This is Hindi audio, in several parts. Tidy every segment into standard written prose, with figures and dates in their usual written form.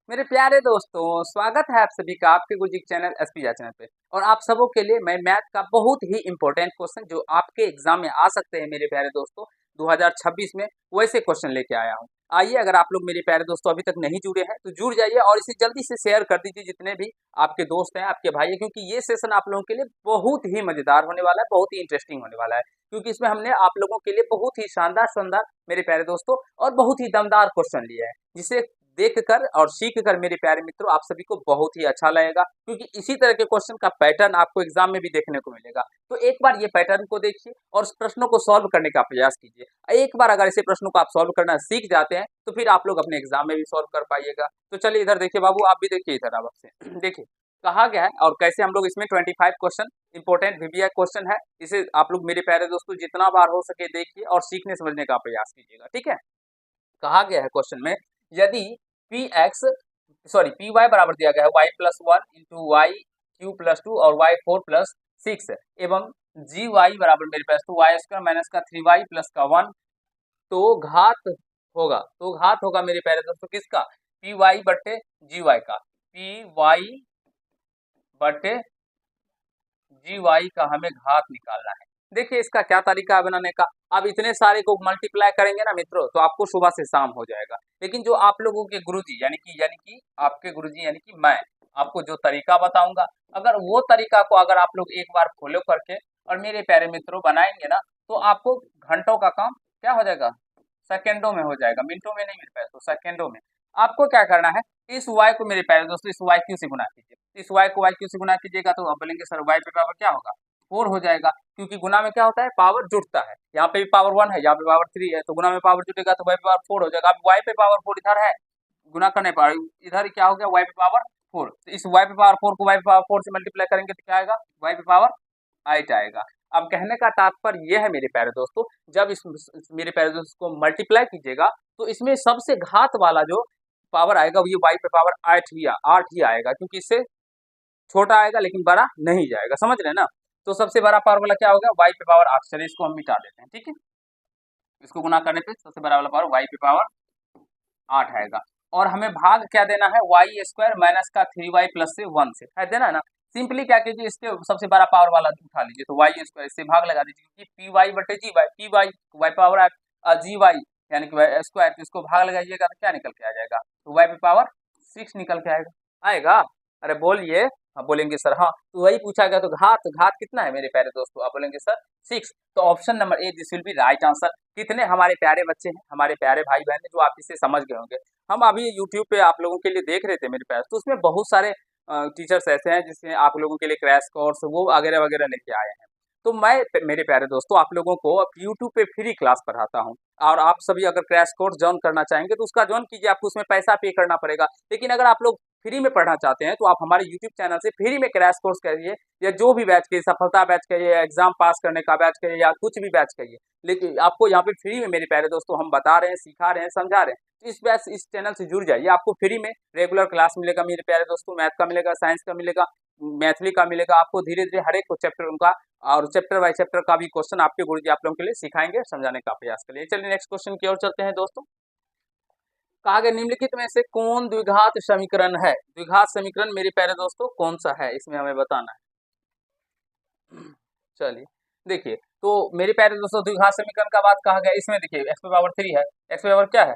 मेरे प्यारे दोस्तों, स्वागत है आप सभी का आपके गुरुजी के चैनल एसपीजा चैनल पे। और आप सबों के लिए मैं मैथ का बहुत ही इंपॉर्टेंट क्वेश्चन जो आपके एग्जाम में आ सकते हैं मेरे प्यारे दोस्तों 2026 में वैसे क्वेश्चन लेके आया हूँ। आइए, अगर आप लोग मेरे प्यारे दोस्तों अभी तक नहीं जुड़े हैं तो जुड़ जाइए और इसे जल्दी से शेयर कर दीजिए जितने भी आपके दोस्त हैं, आपके भाई हैं, क्योंकि ये सेशन आप लोगों के लिए बहुत ही मजेदार होने वाला है, बहुत ही इंटरेस्टिंग होने वाला है। क्योंकि इसमें हमने आप लोगों के लिए बहुत ही शानदार शानदार मेरे प्यारे दोस्तों और बहुत ही दमदार क्वेश्चन लिए हैं, जिसे देख कर और सीख कर मेरे प्यारे मित्रों आप सभी को बहुत ही अच्छा लगेगा, क्योंकि इसी तरह के क्वेश्चन का पैटर्न आपको एग्जाम में भी देखने को मिलेगा। तो एक बार ये पैटर्न को देखिए और उस प्रश्नों को सॉल्व करने का प्रयास कीजिए। एक बार अगर ऐसे प्रश्नों को आप सॉल्व करना सीख जाते हैं तो फिर आप लोग अपने एग्जाम में भी सॉल्व कर पाइएगा। तो चलिए इधर देखिए बाबू, आप भी देखिए इधर आप आपसे देखिए कहा गया है और कैसे हम लोग इसमें 25 क्वेश्चन इंपॉर्टेंट वीवीआई क्वेश्चन है, इसे आप लोग मेरे प्यारे दोस्तों जितना बार हो सके देखिए और सीखने समझने का प्रयास कीजिएगा। ठीक है, कहा गया है क्वेश्चन में, यदि P X sorry P Y बराबर दिया गया है Y plus one into Y Q plus two और वाई फोर प्लस सिक्स एवं जी वाई बराबर मेरे पास तो वाई स्क्वायर माइनस का थ्री वाई प्लस का वन, तो घात होगा मेरे प्यारे दोस्तों किसका, पी वाई बटे जी वाई का। पी वाई बटे जी वाई का हमें घात निकालना है। देखिए इसका क्या तरीका है बनाने का। अब इतने सारे को मल्टीप्लाई करेंगे ना मित्रों तो आपको सुबह से शाम हो जाएगा, लेकिन जो आप लोगों के गुरुजी यानी कि आपके गुरुजी यानी कि मैं आपको जो तरीका बताऊंगा, अगर वो तरीका को अगर आप लोग एक बार फॉलो करके और मेरे प्यारे मित्रों बनाएंगे ना तो आपको घंटों का काम क्या हो जाएगा, सेकेंडों में हो जाएगा, मिनटों में नहीं मिल पाए तो सेकेंडों में। आपको क्या करना है, इस y को मेरे प्यारे दोस्तों इस वाई क्यू से गुना कीजिए। इस y को वाई क्यू से गुना कीजिएगा तो आप बोलेंगे सर y पे पावर क्या होगा, फोर हो जाएगा, क्योंकि गुना में क्या होता है पावर जुड़ता है। यहाँ पे भी पावर वन है, यहाँ पे पावर थ्री है, तो गुना में पावर जुटेगा तो y पे पावर फोर हो जाएगा। अब y पे पावर फोर इधर है, गुना करने पर इधर क्या हो गया y पे पावर फोर, तो इस y पे पावर फोर को y पे पावर फोर से मल्टीप्लाई करेंगे तो क्या आएगा y पे पावर 8 आएगा। अब कहने का तात्पर्य यह है मेरे प्यारे दोस्तों, जब मेरे प्यारे दोस्तों को मल्टीप्लाई कीजिएगा तो इसमें सबसे घात वाला जो पावर आएगा ये y पे पावर 8 ही आएगा, क्योंकि इससे छोटा आएगा लेकिन बड़ा नहीं जाएगा, समझ रहे हैं ना। तो सबसे बड़ा पावर वाला क्या होगा y पे पावर 8। चलिए इसको हम मिटा देते हैं, ठीक है। इसको गुना करने पे सबसे बड़ा वाला पावर y पे पावर 8 आएगा। और हमें भाग क्या देना है, वाई स्क्वायर माइनस का थ्री वाई प्लस से वन से है देना है ना। सिंपली क्या कीजिए, इसके सबसे बड़ा पावर वाला उठा लीजिए तो वाई स्क्वायर इससे भाग लगा दीजिए, क्योंकि पी वाई बटे G Y, P Y Y power G Y यानी कि वाई स्क्वायर, तो इसको भाग लगाइएगा तो क्या निकल के आ जाएगा, तो वाई पे पावर सिक्स निकल के आएगा। अरे बोलिए, हाँ बोलेंगे सर, हाँ तो वही पूछा गया, तो घात घात कितना है मेरे प्यारे दोस्तों, आप बोलेंगे सर सिक्स। तो option number A this will be right answer. कितने हमारे प्यारे बच्चे हैं, हमारे प्यारे भाई बहन हैं जो आप इसे समझ गए होंगे। हम अभी यूट्यूब पे आप लोगों के लिए देख रहे थे मेरे पास, तो उसमें बहुत सारे टीचर्स ऐसे हैं जिसमें आप लोगों के लिए क्रैश कोर्स वो वगैरह वगैरह लेके आए हैं। तो मैं मेरे प्यारे दोस्तों आप लोगों को यूट्यूब पे फ्री क्लास पढ़ाता हूँ, और आप सभी अगर क्रैश कोर्स ज्वाइन करना चाहेंगे तो उसका ज्वाइन कीजिए, आपको उसमें पैसा पे करना पड़ेगा। लेकिन अगर आप लोग फ्री में पढ़ना चाहते हैं तो आप हमारे यूट्यूब चैनल से फ्री में क्रैश कोर्स करिए, या जो भी बैच करिए, सफलता बैच करिए, एग्जाम पास करने का बैच करिए, या कुछ भी बैच करिए, लेकिन आपको यहाँ पे फ्री में मेरे प्यारे दोस्तों हम बता रहे हैं, सिखा रहे हैं, समझा रहे हैं। तो इस बैच इस चैनल से जुड़ जाइए, आपको फ्री में रेगुलर क्लास मिलेगा मेरे प्यारे दोस्तों, मैथ का मिलेगा, साइंस का मिलेगा, मैथिली का मिलेगा, आपको धीरे धीरे हर एक चैप्टर उनका और चैप्टर बाय चैप्टर का भी क्वेश्चन आपके गुरुजी आप लोगों के लिए सिखाएंगे, समझाने का प्रयास करिए। चलिए नेक्स्ट क्वेश्चन की ओर चलते हैं दोस्तों। कहा गया निम्नलिखित में से कौन द्विघात समीकरण है। द्विघात समीकरण मेरे प्यारे दोस्तों कौन सा है, इसमें हमें बताना है। चलिए देखिए, तो मेरे प्यारे दोस्तों द्विघात समीकरण का बात कहा गया, इसमें देखिए एक्स पे पावर थ्री है, एक्स पे पावर क्या है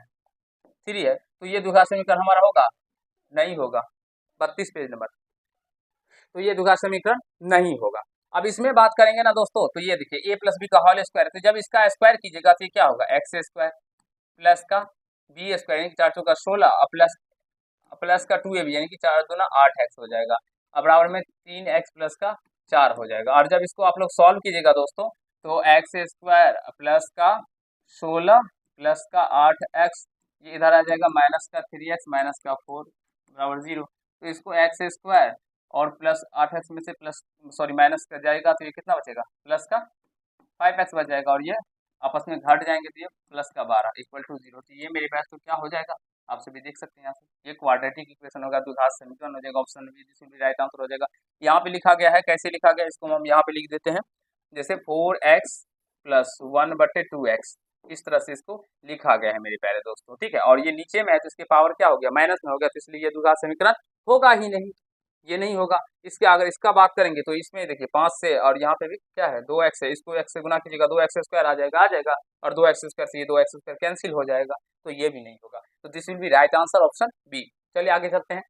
थ्री है, तो ये द्विघात समीकरण हमारा होगा, नहीं होगा। 32 पेज नंबर, तो ये द्विघात समीकरण नहीं होगा। अब इसमें बात करेंगे ना दोस्तों, तो ये देखिए ए प्लस बी का होल स्क्वायर, तो जब इसका स्क्वायर कीजिएगा तो ये क्या होगा, एक्स स्क्वायर प्लस का बी स्क्वायर यानी कि चार चौका 16 और प्लस प्लस का टू ए बी यानी कि चार दूना 8x हो जाएगा। अब बराबर में 3x प्लस का 4 हो जाएगा। और जब इसको आप लोग सॉल्व कीजिएगा दोस्तों तो एक्स स्क्वायर प्लस का 16 प्लस का 8x, ये इधर आ जाएगा माइनस का 3x माइनस का 4 बराबर 0। तो इसको एक्स स्क्वायर और प्लस 8x में से प्लस सॉरी माइनस कर जाएगा तो ये कितना बचेगा, प्लस का 5x बच जाएगा, और ये आपस में घट जाएंगे तो ये प्लस का 12 इक्वल टू 0। तो ये मेरे पास तो क्या हो जाएगा, आप सभी देख सकते हैं यहाँ से, ये क्वाड्रेटिक इक्वेशन होगा, द्विघात समीकरण हो जाएगा, ऑप्शन बी जिसमें भी राइट आंसर हो जाएगा। यहाँ पे लिखा गया है, कैसे लिखा गया इसको हम यहाँ पे लिख देते हैं, जैसे 4x प्लस वन बटे टू एक्स, इस तरह से इसको लिखा गया है मेरे प्यारे दोस्तों, ठीक है। और ये नीचे में है तो इसके पावर क्या हो गया, माइनस में हो गया, तो इसलिए ये द्विघात समीकरण होगा ही नहीं, ये नहीं होगा। इसके अगर इसका बात करेंगे तो इसमें देखिए 5 से, और यहाँ पे भी क्या है 2x है, इसको x से गुना कीजिएगा 2x स्क्वायर आ जाएगा, और 2x स्क्वायर से ये 2x स्क्वायर कैंसिल हो जाएगा, तो ये भी नहीं होगा। तो this will be right answer option B. चलिए आगे चलते हैं।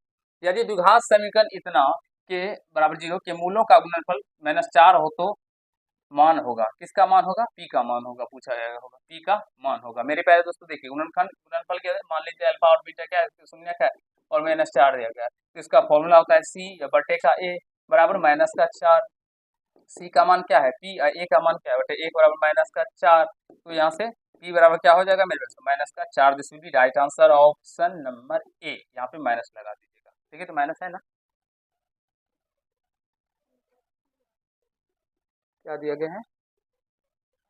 यदि द्विघात समीकरण इतना के बराबर 0 के मूलों का गुणनफल -4 हो तो मान होगा, किसका मान होगा, p का मान होगा, पूछा जाएगा होगा p का मान होगा। मेरे प्यारे दोस्तों देखिए गुणनफल क्या है, मान लीजिए अल्फा और बीटा क्या है, शून्य का है और -4 दिया गया है, तो इसका फॉर्मूला होता है c बटे का a बराबर -4। c का मान क्या है p, a का मान क्या है बटे 1 बराबर -4, तो यहाँ से p बराबर क्या हो जाएगा मेरे पास -4। This will be right answer option number A. यहाँ पे माइनस लगा दीजिएगा, ठीक है, तो माइनस है ना, क्या दिया गया है,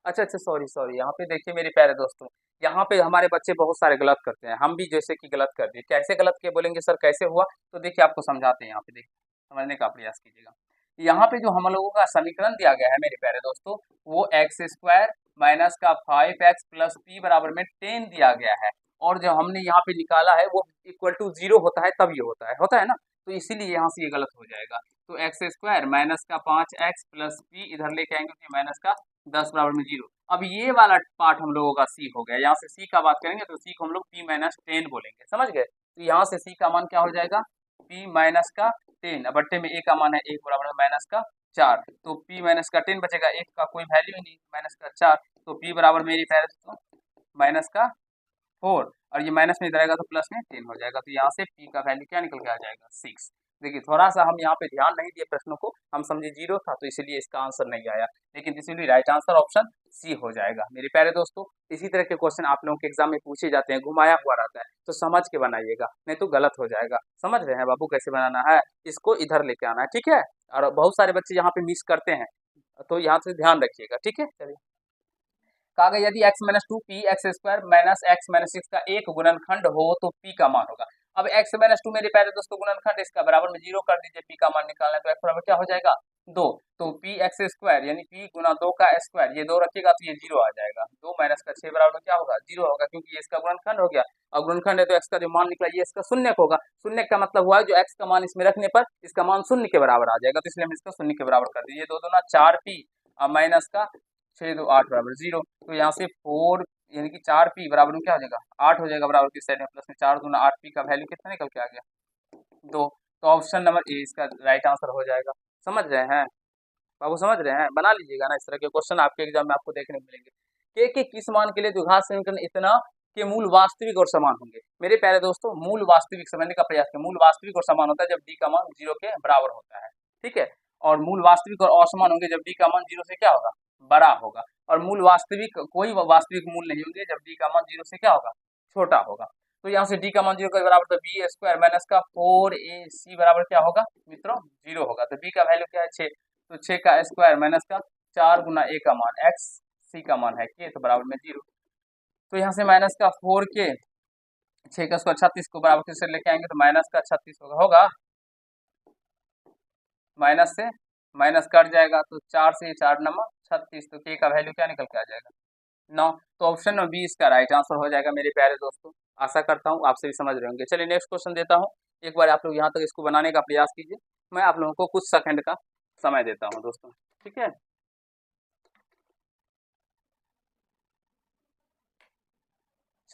अच्छा अच्छा सॉरी यहाँ पे देखिए मेरे प्यारे दोस्तों, यहाँ पे हमारे बच्चे बहुत सारे गलत करते हैं, हम भी जैसे कि गलत कर दिए। कैसे गलत किए बोलेंगे सर कैसे हुआ, तो देखिए आपको समझाते हैं, यहाँ पे देखिए समझने का प्रयास कीजिएगा। यहाँ पे जो हम लोगों का समीकरण दिया गया है मेरे प्यारे दोस्तों, वो एक्स स्क्वायर माइनस का 5x प्लस पी बराबर में 10 दिया गया है, और जो हमने यहाँ पे निकाला है वो इक्वल टू 0 होता है तब ये होता है ना, तो इसीलिए यहाँ से ये गलत हो जाएगा। तो एक्स स्क्वायर माइनस का 5x प्लस पी इधर लेके आएंगे तो माइनस का 10 बराबर में 0। अब ये वाला पार्ट हम लोगों का सी हो गया, यहाँ से सी का बात करेंगे तो सी को हम लोग p माइनस 10 बोलेंगे, समझ गए। तो यहाँ से सी का मान क्या हो जाएगा, p माइनस का 10, बट्टे में a का मान है 1 बराबर माइनस का 4, तो p माइनस का 10 बचेगा, 1 का कोई वैल्यू ही नहीं, माइनस का 4, तो p बराबर मेरी पैरेंट्स माइनस का 4, और ये माइनस में इधर आएगा तो प्लस में 10 हो जाएगा, तो यहाँ से p का वैल्यू क्या निकल के आ जाएगा 6। देखिए थोड़ा सा हम यहाँ पे ध्यान नहीं दिए प्रश्नों को, हम समझे 0 था तो इसीलिए इसका आंसर नहीं आया, लेकिन this will be right answer option C हो जाएगा। मेरे प्यारे दोस्तों इसी तरह के क्वेश्चन आप लोगों के एग्जाम में पूछे जाते हैं, घुमाया हुआ रहता है, तो समझ के बनाइएगा, नहीं तो गलत हो जाएगा। समझ रहे हैं बाबू कैसे बनाना है, इसको इधर लेके आना है, ठीक है। और बहुत सारे बच्चे यहाँ पे मिस करते हैं, तो यहाँ से ध्यान रखिएगा, ठीक है। चलिए कहा गया यदि x minus 2 P x square minus x minus 6 का एक गुणनखंड हो तो p का मान होगा। अब x माइनस 2 मेरे प्यारे दोस्तों गुणनखंड, इसका बराबर में 0 कर दीजिए, p का मान निकालना है, तो x बराबर क्या हो जाएगा 2, तो p एक्स स्क्वायर यानी p गुना 2 का स्क्वायर, ये 2 रखिएगा तो ये 0 आ जाएगा, 2 माइनस का 6 बराबर में क्या होगा 0 होगा, क्योंकि ये इसका गुणनखंड हो गया, और गुणनखंड है तो x का जो मान निकला ये इसका शून्य होगा, शून्य का मतलब हुआ जो x का मान इसमें रखने पर इसका मान शून्य के बराबर आ जाएगा, तो इसलिए हम इसका शून्य के बराबर कर दीजिए, 2 दूना 4p माइनस का 6 2 8 बराबर 0, तो यहाँ से 4 यानी कि 4p बराबर में क्या हो जाएगा 8 हो जाएगा, बराबर की साइड में प्लस में 4 दूना 8p का वैल्यू कितना निकल के आ गया 2, तो ऑप्शन नंबर ए इसका राइट आंसर हो जाएगा। समझ रहे हैं बाबू, समझ रहे हैं, बना लीजिएगा ना, इस तरह के क्वेश्चन आपके एग्जाम में आपको देखने को मिलेंगे। के किस मान के लिए द्विघात समीकरण इतना के मूल वास्तविक और समान होंगे। मेरे प्यारे दोस्तों मूल वास्तविक समझने का प्रयास करें, मूल वास्तविक और समान होता है जब डी का मान 0 के बराबर होता है, ठीक है, और मूल वास्तविक और असमान होंगे जब डी का मान 0 से क्या होगा बड़ा होगा, और मूल वास्तविक कोई वास्तविक मूल नहीं होंगे जब डी का मान 0 से क्या होगा छोटा होगा। तो यहाँ से डी का मान 0 के बराबर, तो बी स्क्वायर माइनस का 4ac बराबर क्या होगा मित्रों 0 होगा, तो बी का वैल्यू क्या है 6, तो 6 का स्क्वायर माइनस का 4 गुना a का मान x, c का मान है k, तो बराबर में 0, तो यहाँ से माइनस का 4k 6 का स्क्वायर 36 को बराबर किससे लेके आएंगे तो माइनस का 36 होगा माइनस से माइनस कट जाएगा, तो 4 से 4 नंबर 36, तो k का वैल्यू क्या निकल के आ जाएगा 9, तो ऑप्शन नंबर बी इसका राइट आंसर हो जाएगा मेरे प्यारे दोस्तों। आशा करता हूँ आपसे भी समझ रहे होंगे। चलिए नेक्स्ट क्वेश्चन देता हूँ, एक बार आप लोग यहाँ तक इसको बनाने का प्रयास कीजिए, मैं आप लोगों को कुछ सेकंड का समय देता हूँ दोस्तों, ठीक है।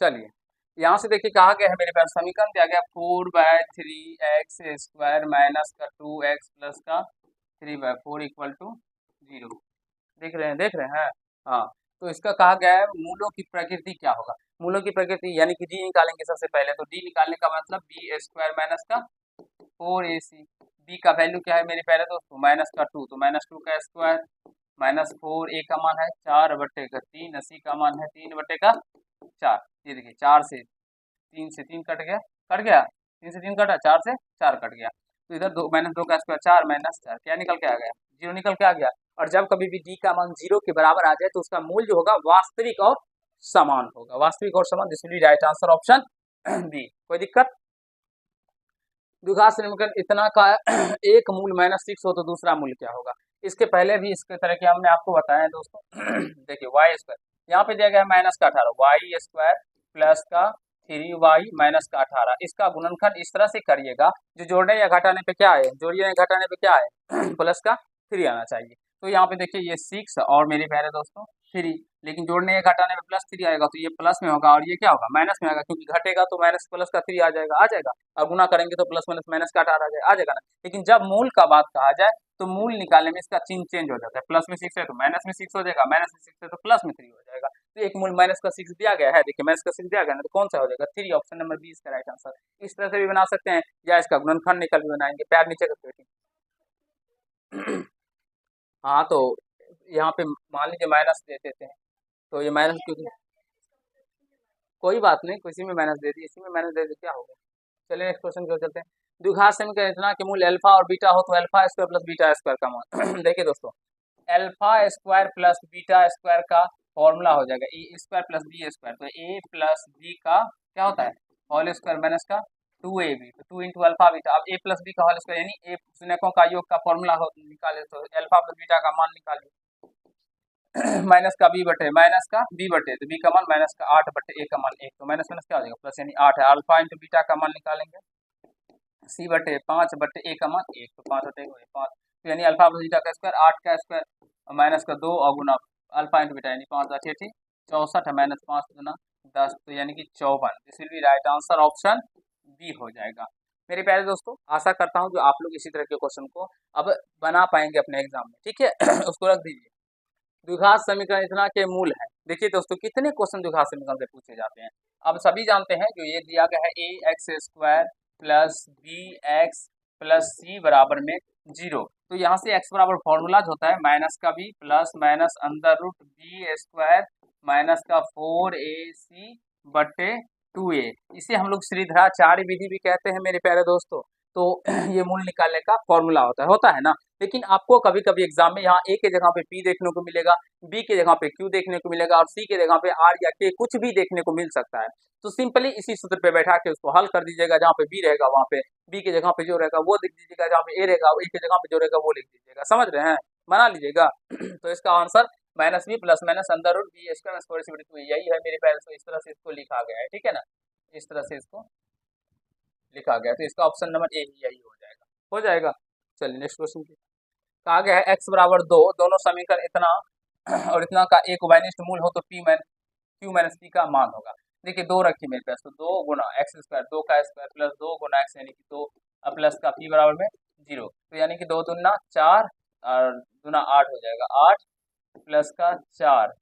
चलिए यहाँ से देखिए कहा गया है मेरे पास समीकरण दिया गया 4/3 एक्स स्क्वायर माइनस का 2x प्लस का 3/4 इक्वल टू 0। देख रहे हैं हाँ, तो इसका कहा गया है मूलों की प्रकृति क्या होगा। मूलों की प्रकृति यानी कि डी निकालेंगे सबसे पहले, तो डी निकालने का मतलब बी स्क्वायर माइनस का 4ac, बी का वैल्यू क्या है मेरे प्यारे दोस्तों माइनस का 2, तो माइनस 2 का स्क्वायर माइनस 4, a का मान है 4/3, c का मान है 3/4, ये देखिए 4 से 3 से 3 कट गया 3 से 3 कटा, 4 से 4 कट गया, तो इधर 2 माइनस 2 का स्क्वायर 4 माइनस 4 क्या निकल के आ गया 0 निकल के आ गया। और जब कभी भी डी का मान 0 के बराबर आ जाए तो उसका मूल जो होगा वास्तविक और समान होगा, वास्तविक और समान, this will be right answer option B. कोई दिक्कत, द्विघात समीकरण इतना का एक मूल -6 हो तो दूसरा मूल क्या होगा। इसके पहले भी इसके तरह के हमने आपको बताया दोस्तों देखिए y स्क्वायर यहाँ पे दिया गया है माइनस का 18, वाई स्क्वायर प्लस का 3y माइनस का 18, इसका गुणनखंड इस तरह से करिएगा जो जोड़ने या घटाने पे क्या है, जोड़ने या घटाने पे क्या है प्लस का 3 आना चाहिए। तो यहाँ पे देखिए ये 6 और मेरे प्यारे दोस्तों 3, लेकिन जोड़ने या घटाने में प्लस 3 आएगा तो ये प्लस में होगा और ये क्या होगा माइनस में आएगा, क्योंकि घटेगा तो माइनस प्लस का 3 आ जाएगा और गुना करेंगे तो प्लस माइनस माइनस का 18 आ जाएगा ना। लेकिन जब मूल का बात कहा जाए तो मूल निकालने में इसका चिन्ह चेंज हो जाता है, प्लस में 6 है तो माइनस में 6 हो जाएगा, माइनस में 6 है तो प्लस में 3 हो जाएगा। तो एक मूल माइनस का 6 दिया गया है, देखिए माइनस का 6 दिया गया ना, तो कौन सा हो जाएगा 3, ऑप्शन नंबर बी इसका राइट आंसर। इस तरह से भी बना सकते हैं या इसका गुणनखंड निकल भी बनाएंगे, पैर नीचे करके बैठिए हाँ तो यहाँ पे मान लीजिए माइनस दे देते हैं, तो ये माइनस क्योंकि कोई बात नहीं, किसी में माइनस दे दी, इसी में माइनस दे दी, क्या होगा। चलिए नेक्स्ट क्वेश्चन की ओर चलते हैं। द्विघात समीकरण इतना कि मूल अल्फा और बीटा हो तो alpha square plus beta square का मान देखिए दोस्तों, alpha square plus beta square का फॉर्मूला हो जाएगा ए स्क्वायर प्लस बी स्क्वायर, तो ए प्लस बी का क्या होता है होल स्क्वायर माइनस का 2ab, तो 2 इंटू अल्फा बीटा। अब ए प्लस बी का होल स्क्वायर यानी ए शून्यकों का योग का फॉर्मूला निकाले तो अल्फा प्लस बीटा का मान निकालिए माइनस का बी बटे माइनस का बी बटे, तो बी का मान माइनस का 8 बटे ए का मान 1, तो माइनस माइनस क्या हो जाएगा प्लस, यानी 8 है। अल्फा इंटू बीटा का मान निकालेंगे सी बटे 5 बटे ए का मान 1, तो 5 बटे 5, तो यानी अल्फा प्लस बीटा का स्क्वायर 8 का स्क्वायर माइनस का 2 और गुना अल्फा इंटू बीटा, यानी 5 8 64 है माइनस 5 गुना 10, तो यानी कि 54। This will be right answer, option B हो जाएगा। मेरे प्यारे दोस्तों आशा करता हूँ कि आप लोग इसी तरह के क्वेश्चन को अब बना पाएंगे अपने एग्जाम में, ठीक है उसको रख दीजिए। द्विघात समीकरण इतना के मूल है, देखिए दोस्तों कितने क्वेश्चन द्विघात समीकरण से पूछे जाते हैं। अब सभी जानते हैं जो ये दिया गया है A X square plus B X plus C बराबर में 0, तो यहाँ से x बराबर फॉर्मूला जो होता है माइनस का B plus minus under root B square minus का 4ac बटे 2a, इसे हम लोग श्रीधराचार्य विधि भी कहते हैं मेरे प्यारे दोस्तों। तो ये मूल निकालने का फॉर्मूला होता है ना। लेकिन आपको कभी कभी एग्जाम में यहाँ ए के जगह पे पी देखने को मिलेगा, बी के जगह पे क्यू देखने को मिलेगा और सी के जगह पे आर या के कुछ भी देखने को मिल सकता है। तो सिंपली इसी सूत्र पे बैठा के उसको हल कर दीजिएगा, जहाँ पे बी रहेगा वहाँ पे बी के जगह पे जो रहेगा वो लिख दीजिएगा, जहाँ पे ए रहेगा ए के जगह पे जो रहेगा वो लिख दीजिएगा, समझ रहे हैं, बना लीजिएगा तो इसका answer minus B plus minus under root B square square C बटे 2, यही है मेरे प्यारे। इस तरह से इसको लिखा गया है, ठीक है ना, इस तरह से इसको लिखा गया, तो इसका ऑप्शन नंबर ए ही यही हो जाएगा। चलिए नेक्स्ट क्वेश्चन की कहा गया है x बराबर 2, दोनों समीकरण इतना और इतना का एक उभयनिष्ठ मूल हो तो क्यू माइनस पी का मान होगा। देखिए 2 रखिए मेरे पास, तो 2 गुना एक्स स्क्वायर 2 का स्क्वायर प्लस 2 गुना एक्स यानी कि 2 प्लस का पी बराबर में 0, तो यानी कि 2 दूना 4 और दूना 8 हो जाएगा, 8 प्लस का 4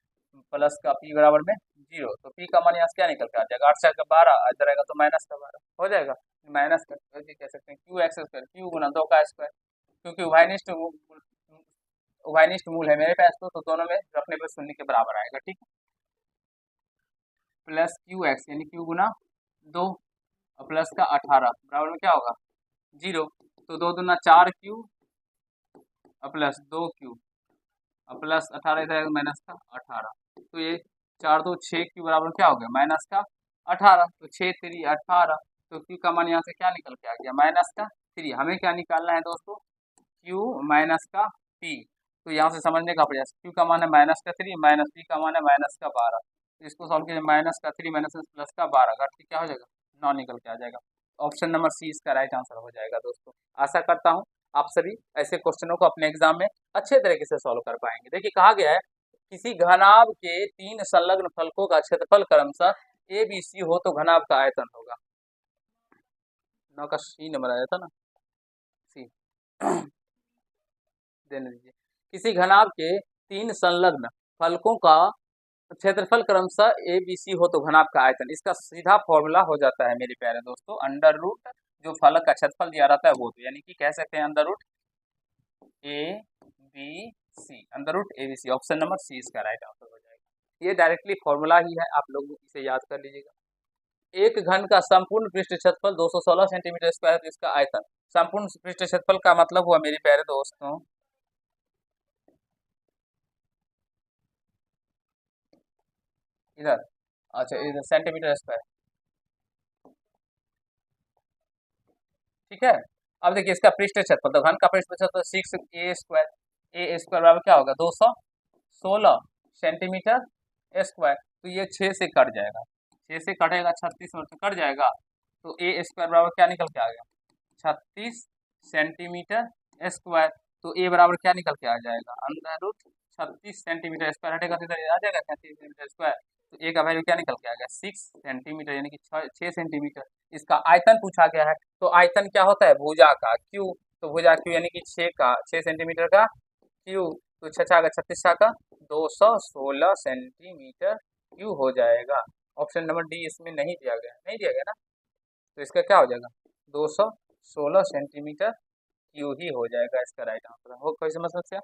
प्लस का पी बराबर में 0, तो पी का मान यहाँ से क्या निकल के आ जाएगा 8 का 12 इधर आएगा तो माइनस का 12 हो जाएगा, माइनस का कह सकते हैं क्यू एक्स स्क्वायर क्यू गुना 2 का स्क्वायर, क्योंकि उभयनिष्ठ मूल है मेरे पास, तो दोनों में रखने पर शून्य के बराबर आएगा, ठीक है। प्लस क्यू एक्स यानी क्यू गुना 2 और प्लस का 18 बराबर में क्या होगा 0, तो 2 दूना 4 क्यू और प्लस 2 क्यू और प्लस 18 इधर माइनस का 18, तो ये 4 2 6 क्यू बराबर क्या हो गया माइनस का 18, तो 6 3 18, तो क्यू का मान यहाँ से क्या निकल के आ गया माइनस का 3। हमें क्या निकालना है दोस्तों क्यू माइनस का पी, तो यहाँ से समझने का प्रयास, क्यू का मान है माइनस का 3 माइनस पी का मान है माइनस का 12, तो इसको सॉल्व कीजिए माइनस का 3 माइनस प्लस का 12 घट के क्या हो जाएगा 9 निकल के आ जाएगा। ऑप्शन नंबर सी इसका राइट आंसर हो जाएगा दोस्तों। आशा करता हूँ आप सभी ऐसे क्वेश्चनों को अपने एग्जाम में अच्छे तरीके से सॉल्व कर पाएंगे। देखिए कहा गया है किसी घनाभ के 3 संलग्न फलकों का क्षेत्रफल क्रमशः ए बी सी हो तो घनाभ का आयतन होगा, 9 का सी नंबर आया था ना, सी देने दीजिए। किसी घनाभ के 3 संलग्न फलकों का क्षेत्रफल क्रमशः ए बी सी हो तो घनाभ का आयतन, इसका सीधा फॉर्मूला हो जाता है मेरे प्यारे दोस्तों अंडर रूट जो फलक का क्षेत्रफल दिया रहता है वो, तो यानी कि कह सकते हैं under root A B C, under root A B C, option number C इसका राइट आंसर हो जाएगा। ये डायरेक्टली फॉर्मूला ही है, आप लोग इसे याद कर लीजिएगा। एक घन का संपूर्ण पृष्ठ क्षेत्रफल 216 सेंटीमीटर स्क्वायर, तो इसका आयतन संपूर्ण पृष्ठ क्षेत्रफल का मतलब हुआ मेरे प्यारे दोस्तों इधर, अच्छा इधर सेंटीमीटर स्क्वायर, ठीक है। अब देखिए इसका पृष्ठ क्षेत्रफल, तो घन का पृष्ठ क्षेत्रफल 6 ए स्क्वायर बराबर क्या होगा 216 सेंटीमीटर स्क्वायर, तो ये 6 से कट जाएगा, 6 से कटेगा 36 में से कट जाएगा, तो ए स्क्वायर बराबर क्या निकल के आ गया, 36 सेंटीमीटर स्क्वायर। तो ए बराबर क्या निकल के आ जाएगा, अंडर रूट 36 सेंटीमीटर स्क्वायर हटेगा तो इधर आ जाएगा 36 सेंटीमीटर स्क्वायर, तो ए का वैल्यू क्या निकल के आ गया 6 सेंटीमीटर, यानी कि 6 सेंटीमीटर। इसका आयतन पूछा गया है, तो आयतन क्या होता है, भुजा का क्यू, तो भुजा क्यू यानी कि 6 सेंटीमीटर का क्यू, तो 6 का 36 का 216 सेंटीमीटर क्यू हो जाएगा। ऑप्शन नंबर डी इसमें नहीं दिया गया, नहीं दिया गया ना, तो इसका क्या हो जाएगा 216 सेंटीमीटर क्यू ही हो जाएगा इसका राइट आंसर। हो कोई समस्या?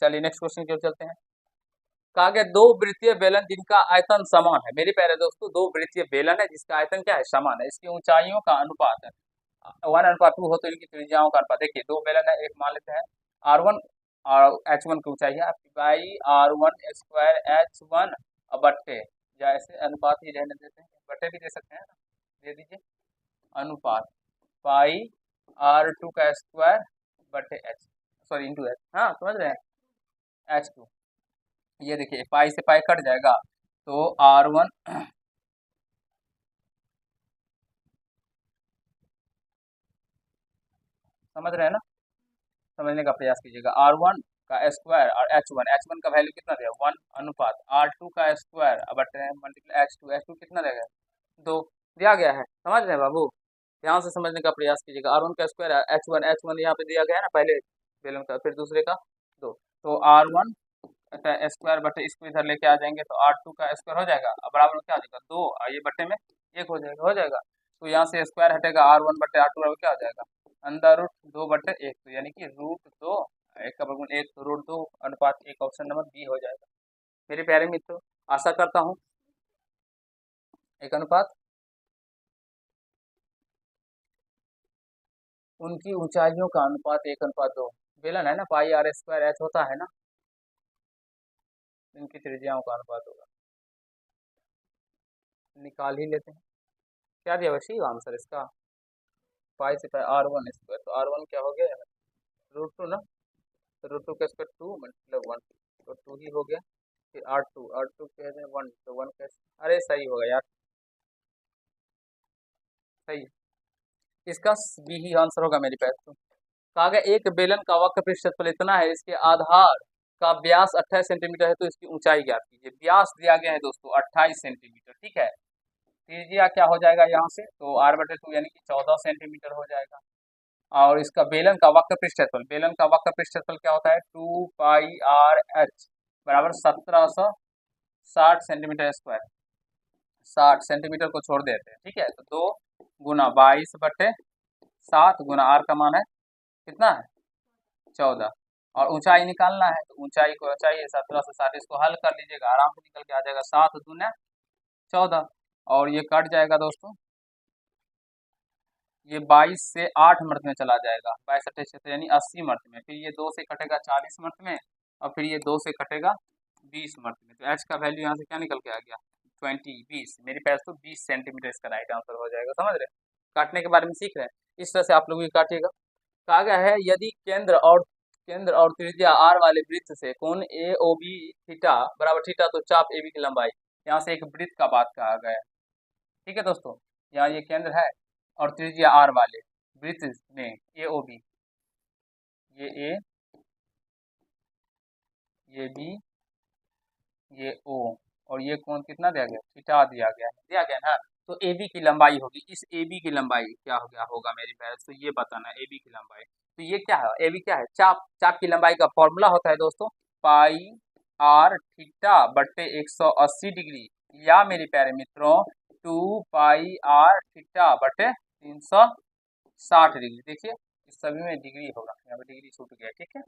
चलिए नेक्स्ट क्वेश्चन की ओर चलते हैं। कहा गया दो वृत्तीय बेलन जिनका आयतन समान है, मेरे प्यारे दोस्तों दो वृत्तीय बेलन है जिसका आयतन क्या है, समान है, इसकी ऊंचाइयों का अनुपात है 1:2 हो, तो इनकी त्रिज्याओं का अनुपात, देखिए दो बेलन है, एक मान लेते हैं R1 और H1 की ऊंचाई है आपकी बाई R1 स्क्वायर H1 बट्टे, या ऐसे अनुपात ही रहने देते हैं, बट्टे भी दे सकते हैं ना, दे दीजिए अनुपात पाई R2 का स्क्वायर बट्टे H, सॉरी इंटू H, हाँ समझ रहे हैं H2, ये देखिए पाई से पाई कट जाएगा, तो R1 समझ रहे हैं ना, समझने का प्रयास कीजिएगा, R1 का स्क्वायर और H1 का वैल्यू कितना देगा 1 अनुपात R2 का स्क्वायर बटे मल्टीप्लाई H2 कितना देगा 2 दिया गया है, समझ रहे हैं बाबू, ध्यान से समझने का प्रयास कीजिएगा। R1 का स्क्वायर H1 यहाँ पे दिया गया है ना, पहले बेलन का, फिर दूसरे का 2, तो R1 स्क्वायर बटे इसको इधर लेके आ जाएंगे तो R2 का स्क्वायर हो जाएगा, अब बराबर में क्या हो जाएगा 2 और ये बटे में 1 हो जाएगा, तो यहाँ से स्क्वायर हटेगा R1 बटे R2 बराबर क्या हो जाएगा अंदर रूट 2 बटे 1, तो यानी कि √2 1 का वर्गमूल 1 तो √2 अनुपात 1, ऑप्शन नंबर बी हो जाएगा। मेरे प्यारे मित्रों आशा करता हूँ 1 अनुपात उनकी ऊंचाइयों का अनुपात 1:2, बेलन है ना, पाई R स्क्वायर H होता है ना, इनकी त्रिज्याओं का अनुपात होगा, निकाल ही लेते हैं, क्या दिया वैसे आंसर इसका, पाई से पाई R1 स्क्वायर, तो R1 क्या हो गया √2 ना, तो √2 का स्क्वायर 2 मतलब 1, तो 2 ही हो गया, फिर R2 कहते हैं 1, तो 1 का, अरे सही होगा यार, सही है, इसका बी ही आंसर होगा मेरे पास। तो कहा गया एक बेलन का वक्र पृष्ठफल इतना है, इसके आधार का व्यास 28 सेंटीमीटर है, तो इसकी ऊंचाई ज्ञात कीजिए। व्यास दिया गया है दोस्तों 28 सेंटीमीटर, ठीक है, त्रिज्या क्या हो जाएगा यहाँ से, तो R/2 यानी कि 14 सेंटीमीटर हो जाएगा, और इसका बेलन का वक्र पृष्ठफल, बेलन का वक्र पृष्ठफल क्या होता है 2 पाई R H बराबर 1760 सेंटीमीटर स्क्वायर, 60 सेंटीमीटर को छोड़ देते हैं, ठीक है, तो 2 गुना 22 बटे 7 गुना R का मान है कितना है 14, और ऊंचाई निकालना है, तो ऊंचाई को चाहिए 1760, इसको हल कर लीजिएगा आराम से निकल के आ जाएगा 7 दूना 14, और ये कट जाएगा दोस्तों, ये 22 से 8 मर्द में चला जाएगा, 22 28 76 यानी 80 मर्द में, फिर ये 2 से कटेगा 40 मर्द में, और फिर ये 2 से कटेगा 20 मर्द में, तो एच का वैल्यू यहाँ से क्या निकल के आ गया 20 मेरे पास तो 20 सेंटीमीटर इसका राइट आंसर हो जाएगा, समझ रहे, काटने के बारे में सीख रहे हैं, इस तरह से आप लोग भी काटिएगा। कहा गया है यदि केंद्र और त्रिज्या R वाले वृत्त से कोण AOB थीटा बराबर थीटा, तो चाप AB की लंबाई, यहाँ से एक वृत्त का बात कहा गया है, ठीक है दोस्तों, यहाँ ये केंद्र है और त्रिज्या R वाले वृत्त में AOB, ये A, ये B, ये O, और ये कोण कितना दिया गया थीटा दिया गया ना, तो AB की लंबाई होगी, इस AB की लंबाई क्या होगा मेरे पास, तो ये बताना है AB की लंबाई, तो ये क्या है AB क्या है चाप की लंबाई का फॉर्मूला होता है दोस्तों पाई R थीटा बट्टे 180 डिग्री, या मेरे प्यारे मित्रों 2 पाई R थीटा बटे 360 डिग्री, देखिए इस सभी में डिग्री होगा, यहाँ पे डिग्री छूट गया, ठीक है,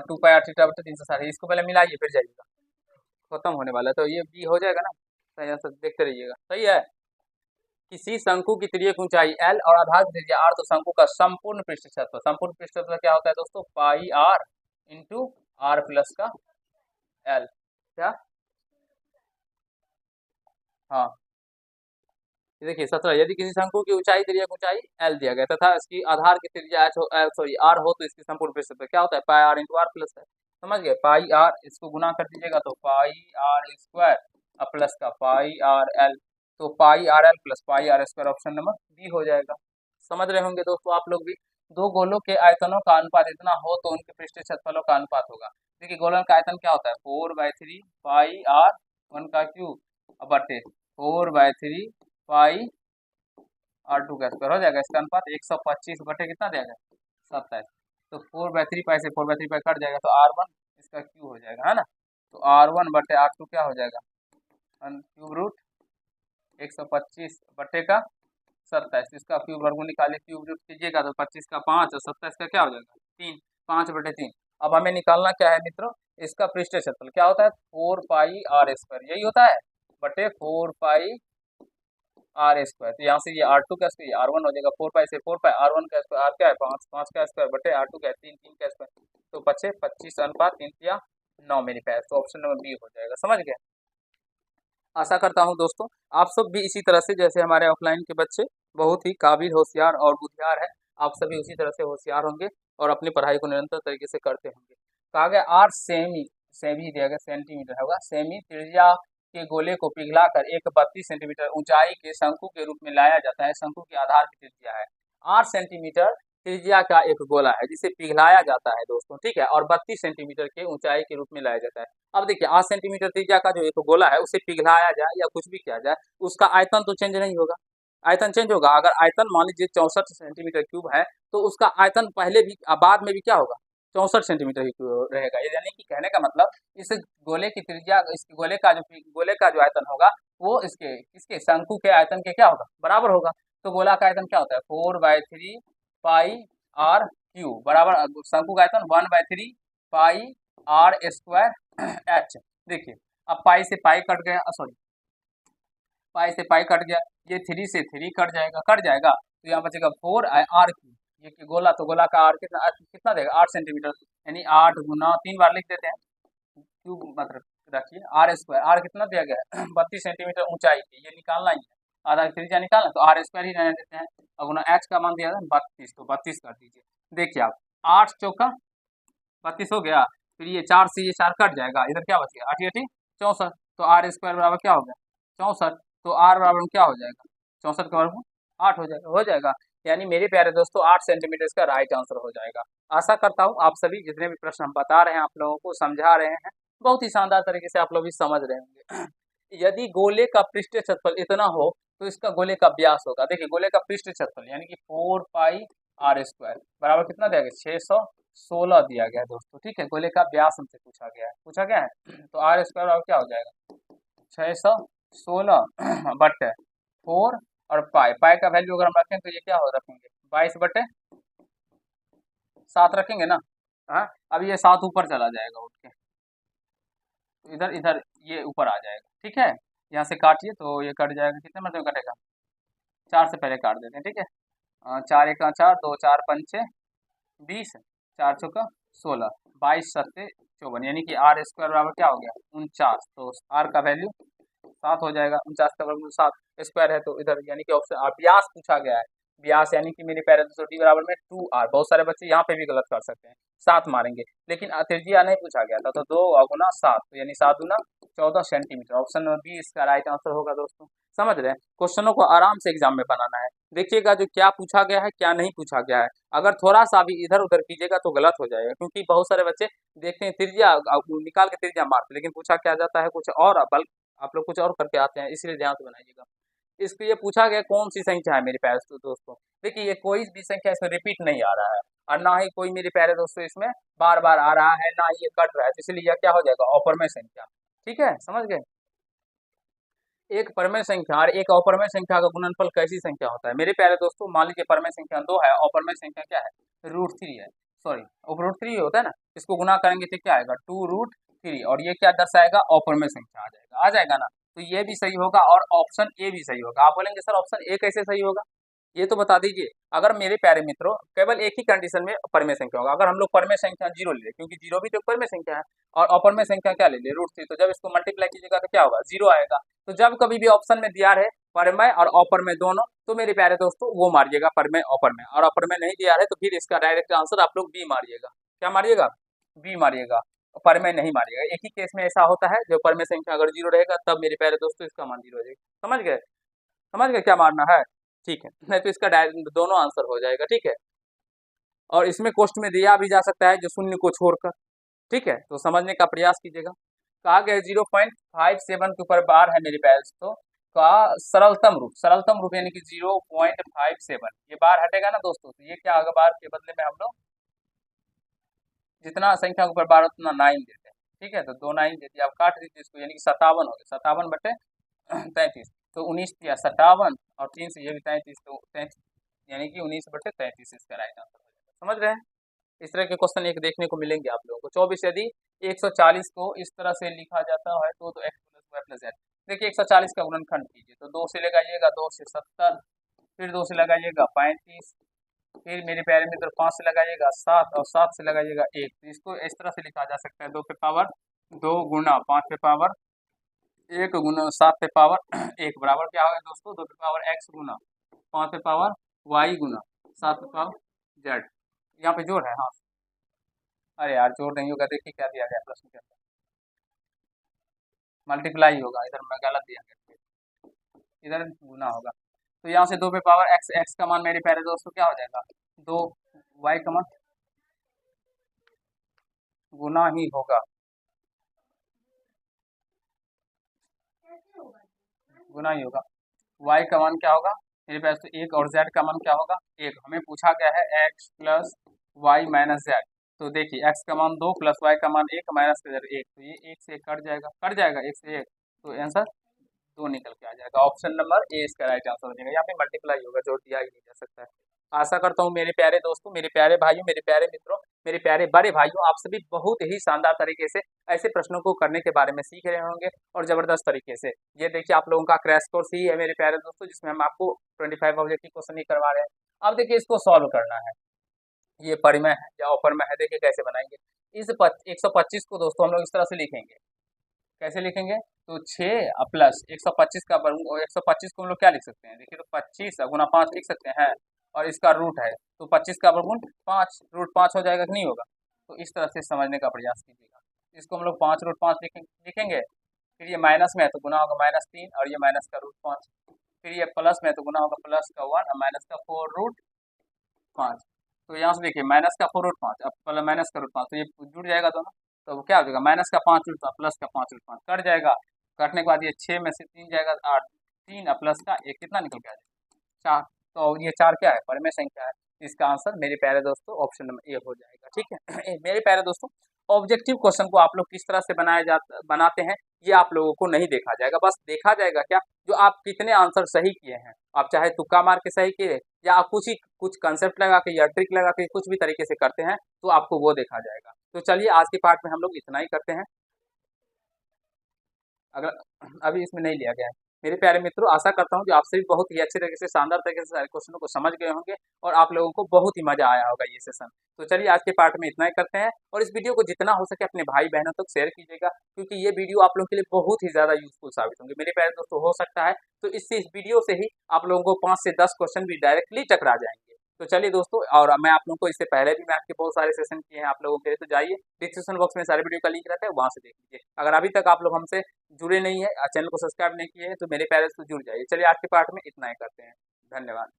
2 पाई R थीटा बटे 360, इसको पहले मिलाइए फिर जाइएगा, खत्म होने वाला है, तो ये बी हो जाएगा ना, सही आंसर देखते रहिएगा, सही है। किसी शंकु की तिर्यक ऊंचाई L और आधार की त्रिज्या R, तो शंकु का संपूर्ण पृष्ठ क्षेत्रफल क्या होता है दोस्तों पाई R इंटू R प्लस का L, क्या, हाँ ये देखिए 17, यदि किसी शंकु की ऊंचाई तिर्यक ऊंचाई L दिया गया तथा इसकी आधार की त्रिज्या सॉरी R हो, तो इसकी संपूर्ण पृष्ठफल क्या होता है पाई R इंटू R प्लस है, समझ गए। पाई आर, इसको गुना कर दीजिएगा तो पाई आर स्क्वायर और प्लस का पाई आर एल, तो pi R L plus pi R square option number B हो जाएगा। समझ रहे होंगे दोस्तों आप लोग भी। दो गोलों के आयतनों का अनुपात इतना हो तो उनके पृष्ठीय क्षेत्रफलों का अनुपात होगा। देखिए गोलन का आयतन क्या होता है, 4/3 पाई आर 1 का क्यूब बटे 4/3 पाई आर 2 का स्क्वायर हो जाएगा। इसका अनुपात 125 बटे कितना देगा, 27। तो 4/3 पाई से 4/3 पाई कट जाएगा तो R1 इसका क्यूब हो जाएगा, है ना। तो R1 बटे R2 क्या हो जाएगा, क्यूब रूट 125 बटे का 27, इसका क्यूब वर्ग निकाले, क्यूब रूट कीजिएगा तो 25 का 5 और 27 का क्या हो जाएगा 3, 5/3। अब हमें निकालना क्या है मित्रों, इसका पृष्ठीय क्षेत्रफल क्या होता है, 4 पाई आर स्क्वायर, यही होता है, बटे 4 पाई आर स्क्वायर। तो यहाँ से ये R2 का स्क्वायर, R1 हो जाएगा, 4 पाई से 4 पाई, R1 का स्क्वायर, आर क्या है 5, 5 का स्क्वायर बटे R2 का 3, 3 का स्क्वायर, तो बचे 25 अनुपात 3 या 9 मेरी पैर। तो ऑप्शन नंबर बी हो जाएगा। समझ गए। आशा करता हूँ दोस्तों आप सब भी इसी तरह से, जैसे हमारे ऑफलाइन के बच्चे बहुत ही काबिल, होशियार और बुद्धियार हैं, आप सभी उसी तरह से होशियार होंगे और अपनी पढ़ाई को निरंतर तरीके से करते होंगे। कहा गया आर सेमी, सेमी दिया गया सेंटीमीटर होगा, सेमी त्रिज्या के गोले को पिघलाकर एक 32 सेंटीमीटर ऊंचाई के शंकु के रूप में लाया जाता है। शंकु के आधार की त्रिज्या है 8 सेंटीमीटर त्रिज्या का एक गोला है जिसे पिघलाया जाता है दोस्तों, ठीक है, और 32 सेंटीमीटर के ऊंचाई के रूप में लाया जाता है। अब देखिए 8 सेंटीमीटर त्रिज्या का जो एक गोला है उसे पिघलाया जाए या कुछ भी किया जाए, उसका आयतन तो चेंज नहीं होगा, आयतन चेंज होगा। अगर आयतन मान लीजिए 64 सेंटीमीटर क्यूब है तो उसका आयतन पहले भी बाद में भी क्या होगा, 64 सेंटीमीटर ही रहेगा। यानी कि कहने का मतलब इस गोले की त्रिज्या, इस गोले का जो आयतन होगा वो इसके शंकु के आयतन के क्या होगा, बराबर होगा। तो गोला का आयतन क्या होता है, 4/3 पाई आर क्यूब बराबर शंकु का आयतन 1/3 पाई आर स्क्वायर एच। देखिए अब पाई से पाई कट गया, सॉरी पाई से पाई कट गया, ये 3 से 3 कट जाएगा तो यहाँ बचेगा 4 आर क्यूब। ये गोला, तो गोला का आर कितना कितना देगा 8 सेंटीमीटर, यानी 8 गुना 3 बार लिख देते हैं, क्यूब मतलब रखिए आर स्क्वायर, आर कितना दिया गया है 32 सेंटीमीटर ऊंचाई की, ये निकालना ही है, आधा त्रिज्या निकालना तो आर स्क्वायर ही रहने देते हैं। और गुना एच का मान दिया था 32, तो 32 कर दीजिए। देखिए आप 8 चौका 32 हो गया, फिर ये 4 से ये 4 कट जाएगा, इधर क्या बच गया 8 8 64, तो आर स्क्वायर बराबर क्या हो गया 64, तो आर बराबर क्या हो जाएगा 64 का वर्ग 8 हो जाएगा। यानी मेरे प्यारे दोस्तों 8 सेंटीमीटर इसका राइट आंसर हो जाएगा। आशा करता हूँ आप सभी जितने भी प्रश्न हम बता रहे हैं आप लोगों को समझा रहे हैं, बहुत ही शानदार तरीके से आप लोग भी समझ रहे होंगे। यदि गोले का पृष्ठीय क्षेत्रफल इतना हो तो इसका गोले का व्यास होगा। देखिए गोले का पृष्ठीय क्षेत्रफल यानी कि 4 पाई आर स्क्वायर बराबर कितना दिया गया 616 दिया गया है दोस्तों, ठीक है। गोले का व्यास हमसे पूछा गया है तो आर स्क्वायर बराबर क्या हो जाएगा 616 बटे 4 और पाई, पाई का वैल्यू अगर हम रखें तो ये क्या हो रखेंगे 22/7 रखेंगे ना। हाँ अब ये 7 ऊपर चला जाएगा उठ के, तो इधर इधर ये ऊपर आ जाएगा, ठीक है। यहाँ से काटिए तो ये कट जाएगा, कितने मतलब कटेगा 4 से पहले काट देते हैं, ठीक है। 4 1 4, 2 4 5 6 20, 4 चौका 16, 22 7 54, यानी कि आर स्क्वायर बराबर क्या हो गया 49, तो आर का वैल्यू 7 हो जाएगा। 49 का वर्गमूल 7 स्क्वायर है तो इधर यानी कि ऑप्शन व्यास पूछा गया है, व्यास यानी कि मेरे प्यारे दोस्तों डी बराबर में 2r। बहुत सारे बच्चे यहाँ पे भी गलत कर सकते हैं, 7 मारेंगे, लेकिन त्रिज्या नहीं पूछा गया था, तो 2 गुना 7 तो यानी 7 गुना 14 सेंटीमीटर, ऑप्शन नंबर बी इसका राइट आंसर होगा दोस्तों। समझ रहे हैं, क्वेश्चनों को आराम से एग्जाम में बनाना है, देखिएगा जो क्या पूछा गया है क्या नहीं पूछा गया है, अगर थोड़ा सा भी इधर उधर कीजिएगा तो गलत हो जाएगा, क्योंकि बहुत सारे बच्चे देखते हैं त्रिज्या निकाल के त्रिज्या मारते, लेकिन पूछा क्या जाता है कुछ और, बल्कि आप लोग कुछ और करके आते हैं, इसलिए ध्यान से बनाइएगा। इसके ये पूछा गया कौन सी संख्या है मेरे प्यारे दोस्तों, देखिए ये कोई भी संख्या इसमें रिपीट नहीं आ रहा है और ना ही कोई मेरे प्यारे दोस्तों इसमें बार बार आ रहा है, ना ही ये कट रहा है, तो इसलिए यह क्या हो जाएगा अपरमेय संख्या, ठीक है। समझ गए, एक परमेय संख्या और एक अपरमेय संख्या का गुणनफल कैसी संख्या होता है मेरे प्यारे दोस्तों, मान लीजिए परमेय संख्या 2 है, अपरमेय संख्या क्या है √3 है, सॉरी √3 होता है ना, इसको गुना करेंगे तो क्या आएगा 2√3, और ये क्या दर्शाएगा अपरमेय संख्या आ जाएगा ना, तो ये भी सही होगा और ऑप्शन ए भी सही होगा। आप बोलेंगे सर ऑप्शन ए कैसे सही होगा, ये तो बता दीजिए। अगर मेरे प्यारे मित्रों केवल एक ही कंडीशन में परमेय संख्या होगा, अगर हम लोग परमेय संख्या 0 ले, क्योंकि 0 भी तो परमेय संख्या है, और अपरमेय संख्या क्या ले ले √3, तो जब इसको मल्टीप्लाई कीजिएगा तो क्या होगा 0 आएगा। तो जब कभी भी ऑप्शन में दिया है परमेय और अपरमेय दोनों, तो मेरे प्यारे दोस्तों वो मारिएगा परमेय अपरमेय, और अपरमेय नहीं दिया है तो फिर इसका डायरेक्ट आंसर आप लोग बी मारिएगा, क्या मारिएगा बी मारिएगा। परिमेय नहीं मानेगा। एक ही केस में ऐसा होता है, जो परिमेय संख्या अगर 0 रहेगा तब मेरे प्यारे दोस्तों इसका मान 0 हो जाएगा। समझ गए? समझ गए क्या मानना है? ठीक है, नहीं तो इसका डायरेक्ट दोनों आंसर हो जाएगा। ठीक है, और इसमें क्वेश्चन में दिया भी जा सकता है जो शून्य को छोड़कर। ठीक है, तो समझने का प्रयास कीजिएगा। कहा गया 0.57 के ऊपर बार है मेरे प्यारे दोस्तों का सरलतम रूप यानी कि 0.57। ये बार हटेगा ना दोस्तों, तो ये क्या होगा, बार के बदले में हम लोग जितना संख्या के ऊपर बार उतना 9 देते हैं। ठीक है, तो 2 9 दे दिया, अब काट दीजिए इसको, यानी कि 57 हो गया, 57 बटे 33, तो 19 दिया 57 और 3 से ये भी 33, तो 33 यानी कि 19 बटे 33 इसका राइट आंसर हो जाएगा। समझ रहे हैं? इस तरह के क्वेश्चन एक देखने को मिलेंगे आप लोगों को। 24 यदि 140 को इस तरह से लिखा जाता है तो x plus Y plus Z. देखिए 140 का गुणनखंड कीजिए, तो 2 से लगाइएगा 2 से 70, फिर 2 से लगाइएगा 35, फिर मेरे प्यारे मित्र 5 से लगाइएगा 7 और 7 से लगाइएगा 1। तो इसको इस तरह से लिखा जा सकता है 2 पे पावर 2 गुना 5 पे पावर 1 गुना 7 पे पावर 1 बराबर क्या होगा दोस्तों, 2 पे पावर x गुना 5 पे पावर y गुना 7 पे पावर z। यहाँ पे जोड़ है, हाँ। अरे यार जोड़ नहीं होगा, देखिए क्या दिया गया प्रश्न के अंदर, मल्टीप्लाई होगा, इधर मैं गलत दिया गया, इधर गुना होगा। तो यहाँ से 2 पे पावर x का मान मेरे प्यारे दोस्तों क्या हो जाएगा, 2, y का मान गुना ही होगा, गुना ही होगा। y का मान क्या होगा मेरे पास, तो 1 और z का मान क्या होगा 1। हमें पूछा गया है x plus Y minus Z. तो देखिए x का मान 2 प्लस y का मान 1 माइनस का जेड 1, तो ये 1 से 1 कट जाएगा, 1 से 1, तो आंसर 2 निकल के आ जाएगा। ऑप्शन नंबर ए इसका राइट आंसर हो जाएगा। यहाँ पे मल्टीप्लाई होगा, जोड़ दिया ही नहीं जा सकता है। आशा करता हूँ मेरे प्यारे दोस्तों, मेरे प्यारे भाइयों, मेरे प्यारे मित्रों, मेरे प्यारे बड़े भाइयों, आप सभी बहुत ही शानदार तरीके से ऐसे प्रश्नों को करने के बारे में सीख रहे होंगे और जबरदस्त तरीके से। ये देखिए आप लोगों का क्रैश कोर्स ही है मेरे प्यारे दोस्तों, जिसमें हम आपको 25 ऑब्जेक्टिव क्वेश्चन ही करवा रहे हैं। अब देखिए इसको सॉल्व करना है, ये परिमेय है या अपरिमेय है, देखिए कैसे बनाएंगे। इस 125 को दोस्तों हम लोग इस तरह से लिखेंगे, कैसे लिखेंगे, तो 6 प्लस 125 का वर्ग, और 125 को हम लोग क्या लिख सकते हैं, देखिए तो 25 गुना 5 लिख सकते हैं, और इसका रूट है, तो 25 का वर्गमूल 5, रूट 5 हो जाएगा कि नहीं होगा। तो इस तरह से समझने का प्रयास कीजिएगा। इसको हम लोग 5 रूट 5 लिखेंगे, फिर ये माइनस में है तो गुना होगा -3 और ये माइनस का रूट 5, फिर ये प्लस में है तो गुना होगा प्लस का 1 और माइनस का 4 रूट 5। तो यहाँ से देखिए माइनस का 4 रूट 5 अब माइनस का रूट 5, तो ये जुड़ जाएगा दोनों, तो क्या हो जाएगा माइनस का 5 रूट 5 प्लस का 5 रूट 5 कट जाएगा। कटने के बाद ये 6 में से 3 जाएगा 8, 3 प्लस का 1 कितना निकल के आ जाएगा 4। तो ये 4 क्या है, परिमेय संख्या है। इसका आंसर मेरे प्यारे दोस्तों ऑप्शन नंबर ए हो जाएगा। ठीक है मेरे प्यारे दोस्तों, ऑब्जेक्टिव क्वेश्चन को आप लोग किस तरह से बनाते हैं ये आप लोगों को नहीं देखा जाएगा, बस देखा जाएगा क्या, जो आप कितने आंसर सही किए हैं। आप चाहे तुक्का मार के सही किए या आप कुछ कंसेप्ट लगा के या ट्रिक लगा के कुछ भी तरीके से करते हैं, तो आपको वो देखा जाएगा। तो चलिए आज के पार्ट में हम लोग इतना ही करते हैं, अगर अभी इसमें नहीं लिया गया है। मेरे प्यारे मित्रों, आशा करता हूँ कि आप सभी बहुत ही अच्छे तरीके से, शानदार तरीके से सारे क्वेश्चनों को समझ गए होंगे और आप लोगों को बहुत ही मजा आया होगा ये सेशन। तो चलिए आज के पार्ट में इतना ही करते हैं, और इस वीडियो को जितना हो सके अपने भाई बहनों तक शेयर कीजिएगा, क्योंकि ये वीडियो आप लोगों के लिए बहुत ही ज़्यादा यूजफुल साबित होंगे। मेरे प्यारे दोस्तों, हो सकता है तो इस वीडियो से ही आप लोगों को 5 से 10 क्वेश्चन भी डायरेक्टली टकरा जाएंगे। तो चलिए दोस्तों, और मैं आप लोगों को इससे पहले भी मैथ के बहुत सारे सेशन किए हैं आप लोगों के लिए, तो जाइए डिस्क्रिप्शन बॉक्स में सारे वीडियो का लिंक रहता है, वहाँ से देख लीजिए। अगर अभी तक आप लोग हमसे जुड़े नहीं है, चैनल को सब्सक्राइब नहीं किए हैं, तो मेरे प्यारे से जुड़ जाइए। चलिए आज के पार्ट में इतना ही करते हैं, धन्यवाद।